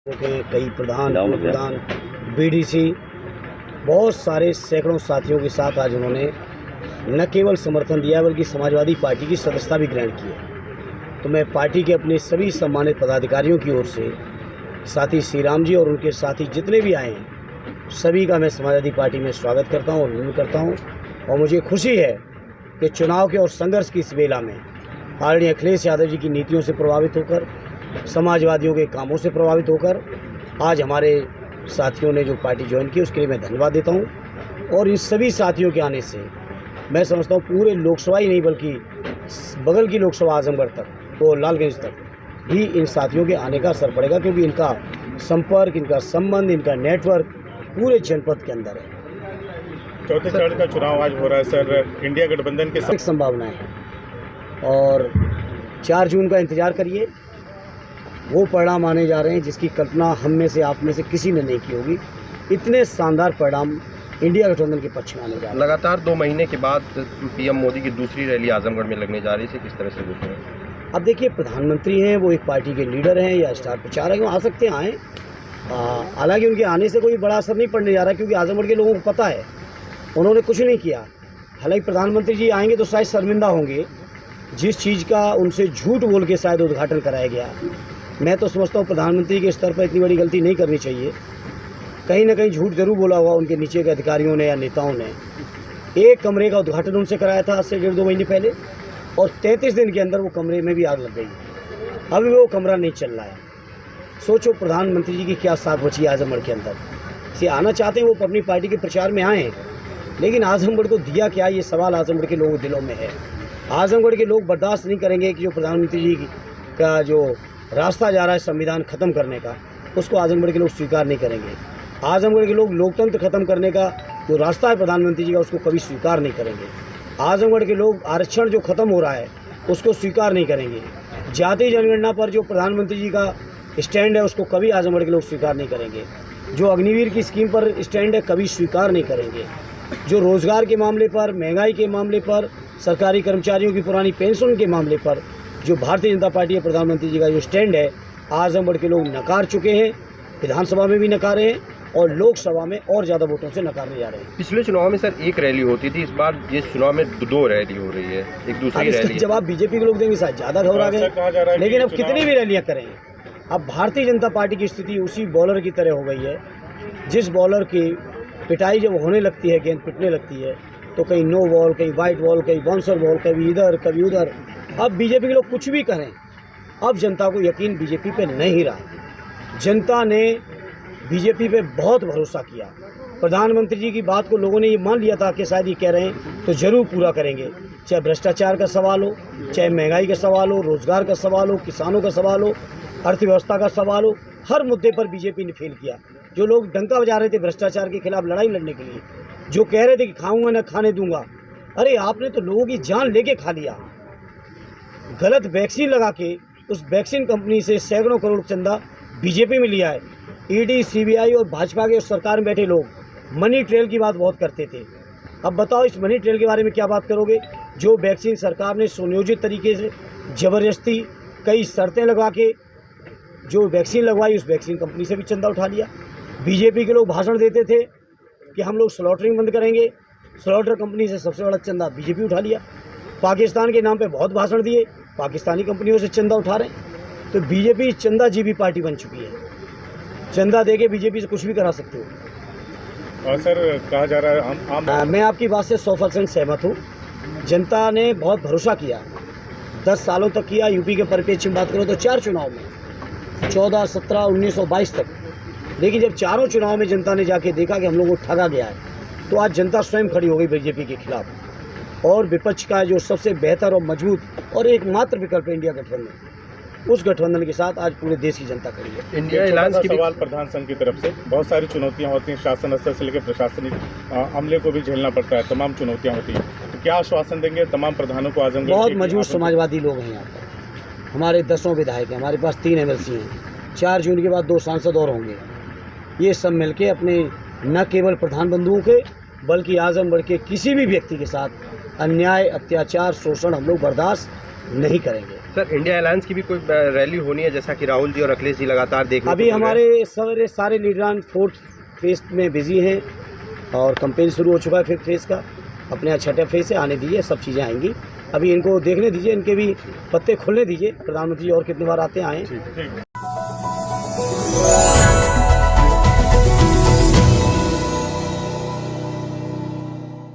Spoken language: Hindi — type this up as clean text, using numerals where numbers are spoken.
के कई प्रधान, उप प्रधान, बीडीसी, बहुत सारे सैकड़ों साथियों के साथ आज उन्होंने न केवल समर्थन दिया बल्कि समाजवादी पार्टी की सदस्यता भी ग्रहण की है। तो मैं पार्टी के अपने सभी सम्मानित पदाधिकारियों की ओर से, साथी श्री राम जी और उनके साथी जितने भी आए हैं, सभी का मैं समाजवादी पार्टी में स्वागत करता हूँ और अभिनंदन करता हूँ। और मुझे खुशी है कि चुनाव के और संघर्ष की इस बेला में आदरणीय अखिलेश यादव जी की नीतियों से प्रभावित होकर, समाजवादियों के कामों से प्रभावित होकर आज हमारे साथियों ने जो पार्टी ज्वाइन की उसके लिए मैं धन्यवाद देता हूं। और इन सभी साथियों के आने से मैं समझता हूं पूरे लोकसभा ही नहीं बल्कि बगल की लोकसभा आजमगढ़ तक, तो लालगंज तक भी इन साथियों के आने का असर पड़ेगा, क्योंकि इनका संपर्क, इनका संबंध, इनका नेटवर्क पूरे जनपद के अंदर है। चौथे चरण का चुनाव आज हो रहा है सर, इंडिया गठबंधन के संभावनाएं हैं और 4 जून का इंतजार करिए। वो परिणाम आने जा रहे हैं जिसकी कल्पना हम में से, आप में से किसी ने नहीं की होगी। इतने शानदार परिणाम इंडिया गठबंधन के पक्ष में आने जा रहे हैं। लगातार 2 महीने के बाद पीएम मोदी की दूसरी रैली आजमगढ़ में लगने जा रही है, किस तरह से देख रहे हैं? अब देखिए, प्रधानमंत्री हैं, वो एक पार्टी के लीडर हैं या स्टार प्रचारक हैं, आ सकते हैं, आएँ। हालांकि उनके आने से कोई बड़ा असर नहीं पड़ने जा रहा, क्योंकि आजमगढ़ के लोगों को पता है उन्होंने कुछ नहीं किया। हालांकि प्रधानमंत्री जी आएंगे तो शायद शर्मिंदा होंगे, जिस चीज़ का उनसे झूठ बोल के शायद उद्घाटन कराया गया। मैं तो समझता हूँ प्रधानमंत्री के स्तर पर इतनी बड़ी गलती नहीं करनी चाहिए। कहीं ना कहीं झूठ जरूर बोला होगा उनके नीचे के अधिकारियों ने या नेताओं ने। एक कमरे का उद्घाटन उनसे कराया था आज से 1.5-2 महीने पहले, और 33 दिन के अंदर वो कमरे में भी आग लग गई। अभी वो कमरा नहीं चल रहा है। सोचो प्रधानमंत्री जी की क्या साख बची आजमगढ़ के अंदर। से आना चाहते हैं वो अपनी पार्टी के प्रचार में आए, लेकिन आजमगढ़ को दिया क्या, ये सवाल आजमगढ़ के लोगों के दिलों में है। आजमगढ़ के लोग बर्दाश्त नहीं करेंगे कि जो प्रधानमंत्री जी का जो रास्ता जा रहा है संविधान खत्म करने का, उसको आजमगढ़ के लोग स्वीकार नहीं करेंगे। आजमगढ़ के लोग लोकतंत्र खत्म करने का जो रास्ता है प्रधानमंत्री जी का, उसको कभी स्वीकार नहीं करेंगे। आजमगढ़ के लोग आरक्षण जो खत्म हो रहा है उसको स्वीकार नहीं करेंगे। जाति जनगणना पर जो प्रधानमंत्री जी का स्टैंड है उसको कभी आजमगढ़ के लोग स्वीकार नहीं करेंगे। जो अग्निवीर की स्कीम पर स्टैंड है कभी स्वीकार नहीं करेंगे। जो रोजगार के मामले पर, महंगाई के मामले पर, सरकारी कर्मचारियों की पुरानी पेंशन के मामले पर जो भारतीय जनता पार्टी और प्रधानमंत्री जी का जो स्टैंड है, आजमगढ़ के लोग नकार चुके हैं। विधानसभा में भी नकारे हैं और लोकसभा में और ज़्यादा वोटों से नकारने जा रहे हैं। पिछले चुनाव में सर 1 रैली होती थी, इस बार इस चुनाव में 2 रैली हो रही है, एक दूसरी रैली। जवाब बीजेपी के लोग देंगे, शायद ज़्यादा घबरा गए, लेकिन अब कितनी भी रैलियाँ करें, अब भारतीय जनता पार्टी की स्थिति उसी बॉलर की तरह हो गई है। जिस बॉलर की पिटाई जब होने लगती है, गेंद पिटने लगती है, तो कहीं नो बॉल, कहीं वाइट बॉल, कहीं बाउंसर बॉल, कभी इधर कभी उधर। अब बीजेपी के लोग कुछ भी करें, अब जनता को यकीन बीजेपी पे नहीं रहा। जनता ने बीजेपी पे बहुत भरोसा किया। प्रधानमंत्री जी की बात को लोगों ने ये मान लिया था कि शायद ये कह रहे हैं तो जरूर पूरा करेंगे। चाहे भ्रष्टाचार का सवाल हो, चाहे महंगाई का सवाल हो, रोजगार का सवाल हो, किसानों का सवाल हो, अर्थव्यवस्था का सवाल हो, हर मुद्दे पर बीजेपी ने फेल किया। जो लोग डंका बजा रहे थे भ्रष्टाचार के खिलाफ लड़ाई लड़ने के लिए, जो कह रहे थे कि खाऊंगा ना खाने दूंगा, अरे आपने तो लोगों की जान लेके खा लिया। गलत वैक्सीन लगा के उस वैक्सीन कंपनी से सैकड़ों करोड़ चंदा बीजेपी में लिया है। ईडी, सीबीआई और भाजपा के सरकार में बैठे लोग मनी ट्रेल की बात बहुत करते थे। अब बताओ इस मनी ट्रेल के बारे में क्या बात करोगे? जो वैक्सीन सरकार ने सुनियोजित तरीके से जबरदस्ती कई शर्तें लगवा के जो वैक्सीन लगवाई, उस वैक्सीन कंपनी से भी चंदा उठा लिया। बीजेपी के लोग भाषण देते थे कि हम लोग स्लॉटरिंग बंद करेंगे, स्लॉटर कंपनी से सबसे बड़ा चंदा बीजेपी उठा लिया। पाकिस्तान के नाम पे बहुत भाषण दिए, पाकिस्तानी कंपनियों से चंदा उठा रहे हैं। तो बीजेपी चंदाजीवी पार्टी बन चुकी है। चंदा देके बीजेपी से कुछ भी करा सकते हो। और सर कहा जा रहा है मैं आपकी बात से 100% सहमत हूँ। जनता ने बहुत भरोसा किया, 10 सालों तक किया। यूपी के परिप्रेक्ष्य में बात करो तो 4 चुनाव में 14, 17, 19 और 22 तक। लेकिन जब चारों चुनाव में जनता ने जाके देखा कि हम लोगों को ठगा गया है, तो आज जनता स्वयं खड़ी हो गई बीजेपी के खिलाफ। और विपक्ष का जो सबसे बेहतर और मजबूत और एकमात्र विकल्प है इंडिया गठबंधन, उस गठबंधन के साथ आज पूरे देश की जनता खड़ी है। इंडिया एलायंस की सवाल प्रधान संघ की तरफ से बहुत सारी चुनौतियां होती हैं, शासन स्तर से लेकर प्रशासनिक अमले को भी झेलना पड़ता है, तमाम चुनौतियां होती हैं। तो क्या आश्वासन देंगे तमाम प्रधानों को? आजमगढ़ बहुत मजबूत समाजवादी लोग हैं यहाँ पर। हमारे 10 विधायक हैं, हमारे पास 3 MLC हैं, 4 जून के बाद 2 सांसद और होंगे। ये सब मिलके अपने न केवल प्रधान बंधुओं के बल्कि आजमगढ़ के किसी भी व्यक्ति के साथ अन्याय, अत्याचार, शोषण हम लोग बर्दाश्त नहीं करेंगे। सर, इंडिया अलायंस की भी कोई रैली होनी है, जैसा कि राहुल जी और अखिलेश जी लगातार देखने अभी हमारे सारे लीडरान 4th फेज में बिजी हैं और कैंपेन शुरू हो चुका है 5th फेज का। अपने 6ठे फेज से आने दीजिए, सब चीज़ें आएंगी। अभी इनको देखने दीजिए, इनके भी पत्ते खुलने दीजिए। प्रधानमंत्री और कितनी बार आते हैं आएँ।